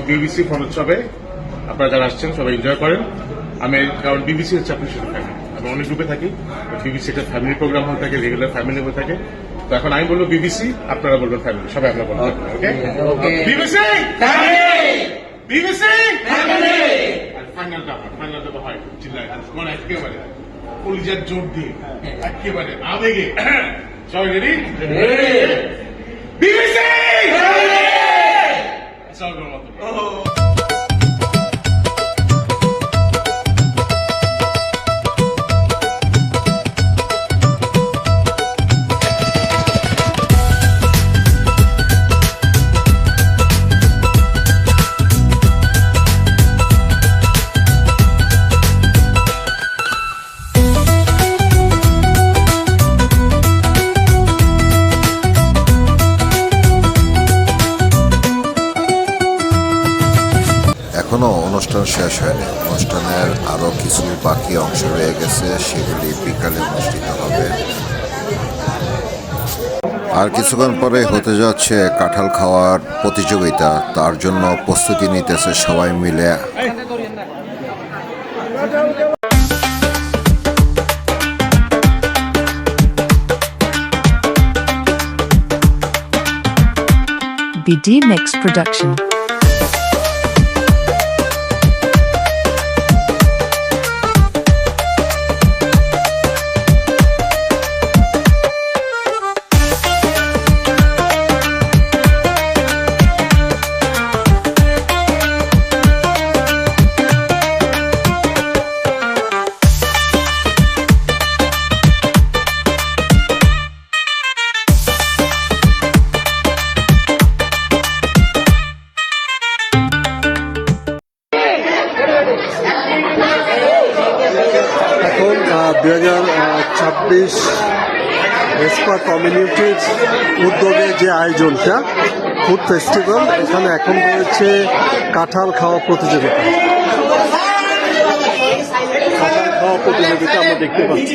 BBC phone উৎসবে আপনারা যারা আসছেন সবাই এনজয় করেন। কারণ বিবিসি হচ্ছে আপনার সাথে ফ্যামিলি, আমি অনেক গ্রুপে থাকি, বিবিসি একটা ফ্যামিলি প্রোগ্রাম হয়ে থাকে, রেগুলার ফ্যামিলি হয়ে থাকে। তো এখন আমি বলবো বিবিসি, আপনারা বলবেন ফ্যামিলি, সবাই আপনারা বলবেন ওকে। বিবিসি বিবিসি ফাইনালটা হয় চিল্লায় মানে একেবারে কলিজার জোর দিয়ে একেবারে আবেগে সবাই রেডি? বিবিসি এখনো অনুষ্ঠান শেষ হয়নি। অনুষ্ঠানের আরো কিছু বাকি অংশ রয়ে গেছে, সেগুলি বিকালে অনুষ্ঠিত হবে। আর কিছুক্ষণ পরে হতে যাচ্ছে কাঁঠাল খাওয়ার প্রতিযোগিতা। তার জন্য প্রস্তুতি নিতেছে সবাই মিলে। BD Mix Production. এখন 2026 এসপা কমিউনিটির উদ্যোগে যে আয়োজনটা ফুড ফেস্টিভ্যাল, এখানে এখন রয়েছে কাঁঠাল খাওয়া প্রতিযোগিতা। কাঁঠাল খাওয়া প্রতিযোগিতা আমরা দেখতে পাচ্ছি।